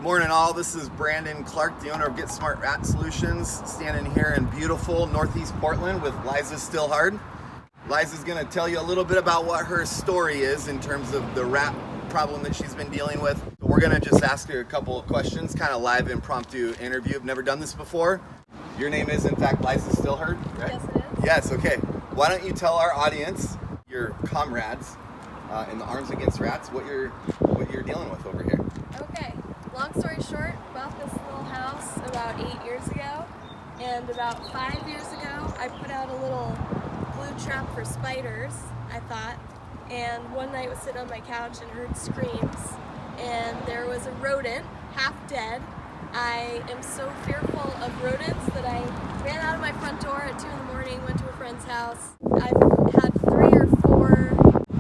morning all. This is Brandon Clark, the owner of Get Smart Rat Solutions, standing here in beautiful Northeast Portland with Liza Stillhard. Liza's going to tell you a little bit about what her story is in terms of the rat problem that she's been dealing with. We're going to just ask her a couple of questions, kind of live impromptu interview. I've never done this before. Your name is in fact Liza Stillhard, right? Yes, it is. Yes, okay. Why don't you tell our audience, your comrades in the Arms Against Rats, what you're dealing with over here. Okay, long story short, bought this little house about 8 years ago, and about 5 years ago I put out a little glue trap for spiders, I thought, and one night was sitting on my couch and heard screams, and there was a rodent, half dead. I am so fearful of rodents that I ran out of my front door at 2 in the morning, went to a friend's house. I've had 3 or 4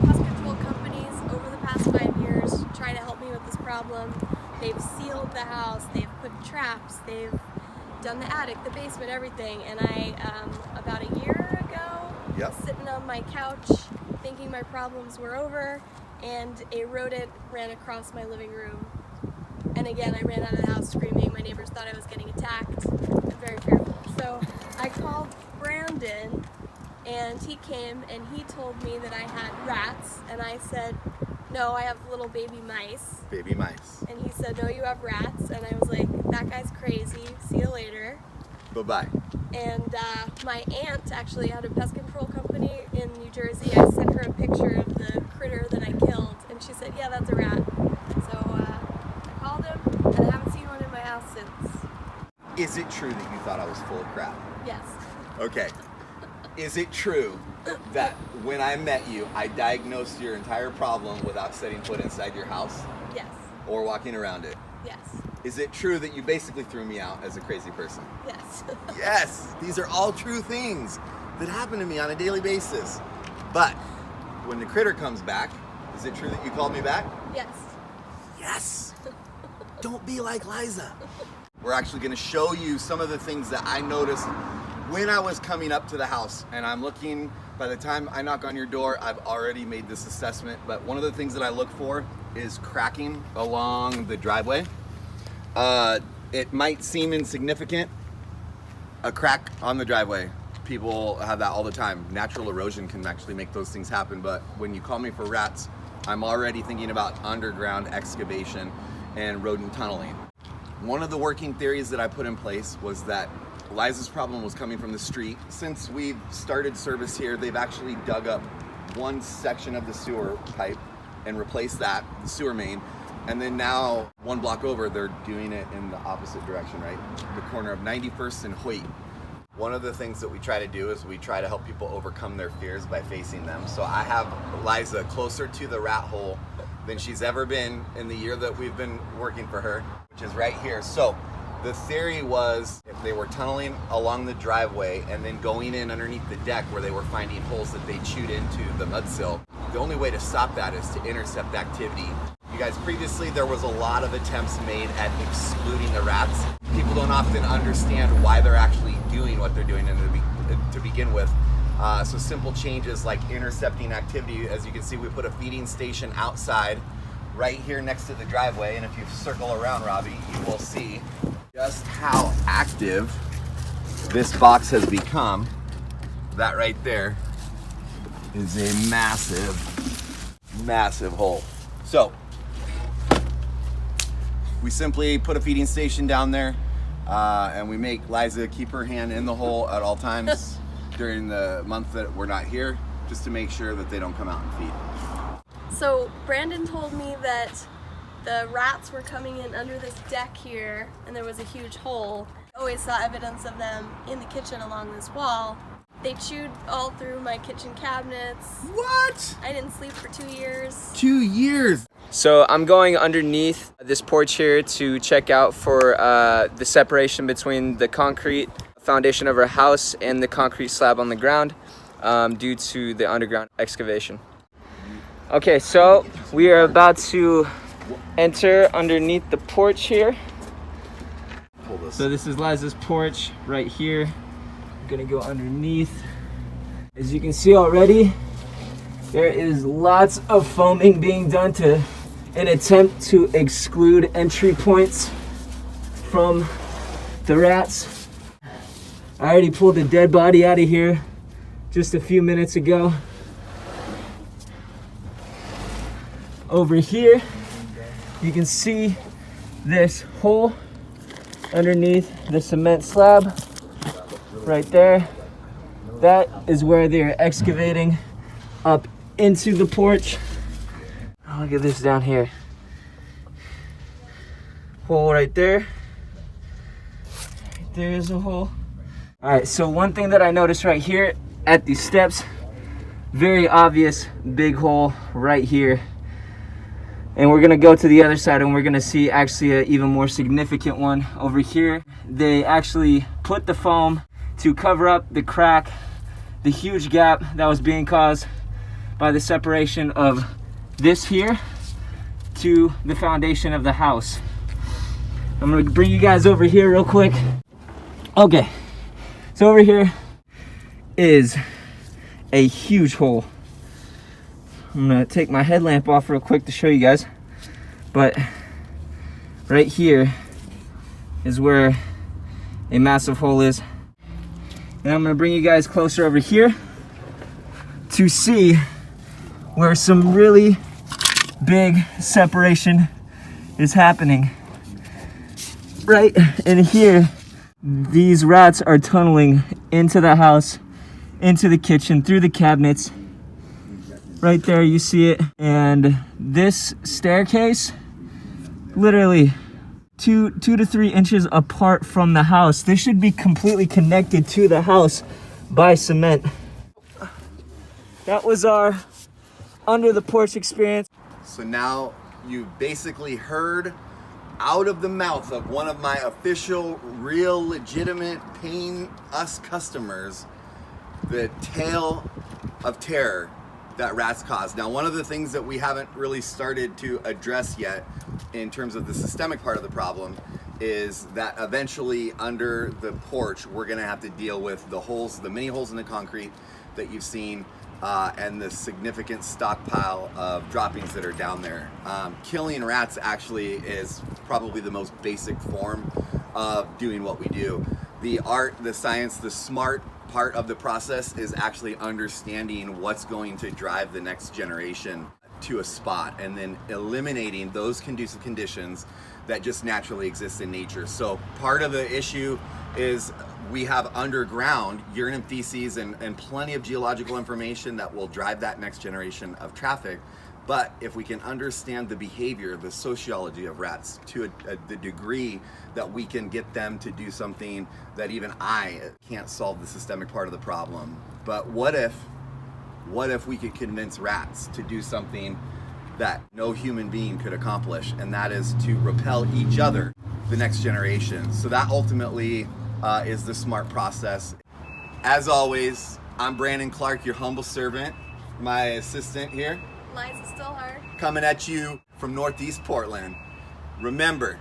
pest control companies over the past 5 years trying to help me with this problem. They've sealed the house, they've put traps, they've done the attic, the basement, everything, and I, about a year ago, sitting on my couch thinking my problems were over, and a rodent ran across my living room. And again, I ran out of the house screaming. My neighbors thought I was getting attacked. I'm very fearful. So I called Brandon, and he came and he told me that I had rats, and I said, no, I have little baby mice. Baby mice. And he said, no, you have rats. And I was like, that guy's crazy. See you later. Bye-bye. And my aunt actually had a pest control company in New Jersey. I sent her a picture of the critter that I killed, and she said, yeah, that's a rat. So I called him, and I haven't seen one in my house since. Is it true that you thought I was full of crap? Yes. Okay. Is it true that when I met you, I diagnosed your entire problem without setting foot inside your house? Yes. Or walking around it? Yes. Is it true that you basically threw me out as a crazy person? Yes. Yes! These are all true things that happen to me on a daily basis. But when the critter comes back, is it true that you called me back? Yes. Yes! Don't be like Liza. We're actually going to show you some of the things that I noticed when I was coming up to the house, and I'm looking, by the time I knock on your door, I've already made this assessment, but one of the things that I look for is cracking along the driveway. It might seem insignificant, a crack on the driveway. People have that all the time. Natural erosion can actually make those things happen, but when you call me for rats, I'm already thinking about underground excavation and rodent tunneling. One of the working theories that I put in place was that Liza's problem was coming from the street. Since we've started service here, they've actually dug up one section of the sewer pipe and replaced that, the sewer main. And then now, 1 block over, they're doing it in the opposite direction, right? The corner of 91st and Hoyt. One of the things that we try to do is we try to help people overcome their fears by facing them. So I have Liza closer to the rat hole than she's ever been in the year that we've been working for her, which is right here. So the theory was if they were tunneling along the driveway and then going in underneath the deck where they were finding holes that they chewed into the mud sill, the only way to stop that is to intercept activity. You guys, previously there was a lot of attempts made at excluding the rats. People don't often understand why they're actually doing what they're doing to begin with. So simple changes like intercepting activity. As you can see, we put a feeding station outside right here next to the driveway, and if you circle around, Robbie, you will see just how active this box has become. That right there is a massive, massive hole. So we simply put a feeding station down there, and we make Liza keep her hand in the hole at all times during the month that we're not here, just to make sure that they don't come out and feed. So Brandon told me that the rats were coming in under this deck here, and there was a huge hole. I always saw evidence of them in the kitchen along this wall. They chewed all through my kitchen cabinets. What? I didn't sleep for 2 years. 2 years? So I'm going underneath this porch here to check out for the separation between the concrete foundation of our house and the concrete slab on the ground due to the underground excavation. Okay, so we are about to enter underneath the porch here. So this is Liza's porch right here. I'm gonna go underneath. As you can see already, there is lots of foaming being done to an attempt to exclude entry points from the rats. I already pulled the dead body out of here just a few minutes ago. Over here, you can see this hole underneath the cement slab right there. That is where they're excavating up into the porch. Oh, look at this down here. Hole right there. There's a hole. All right, so one thing that I noticed right here at these steps, very obvious big hole right here. And we're gonna go to the other side and we're gonna see actually an even more significant one over here. They actually put the foam to cover up the crack, the huge gap that was being caused by the separation of this here to the foundation of the house. I'm gonna bring you guys over here real quick. Okay, so over here is a huge hole. I'm gonna take my headlamp off real quick to show you guys, but right here is where a massive hole is. And I'm gonna bring you guys closer over here to see where some really big separation is happening. Right in here, these rats are tunneling into the house, into the kitchen, through the cabinets. Right there, you see it. And this staircase, literally 2 to 3 inches apart from the house. This should be completely connected to the house by cement. That was our under the porch experience. So now you basically heard out of the mouth of one of my official, real, legitimate, paying us customers, the tale of terror that rats cause. Now, one of the things that we haven't really started to address yet in terms of the systemic part of the problem is that eventually under the porch, we're gonna have to deal with the holes, the many holes in the concrete that you've seen, and the significant stockpile of droppings that are down there. Killing rats actually is probably the most basic form of doing what we do. The art, the science, the smart part of the process is actually understanding what's going to drive the next generation to a spot and then eliminating those conducive conditions that just naturally exist in nature. So part of the issue is we have underground urine and feces and plenty of geological information that will drive that next generation of traffic. But if we can understand the behavior, the sociology of rats to the degree that we can get them to do something that even I can't solve the systemic part of the problem. But what if we could convince rats to do something that no human being could accomplish, and that is to repel each other, the next generation. So that ultimately is the smart process. As always, I'm Brandon Clark, your humble servant, my assistant here. Liza still hard. Coming at you from Northeast Portland. Remember,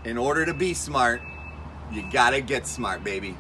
in order to be smart, you gotta get smart, baby.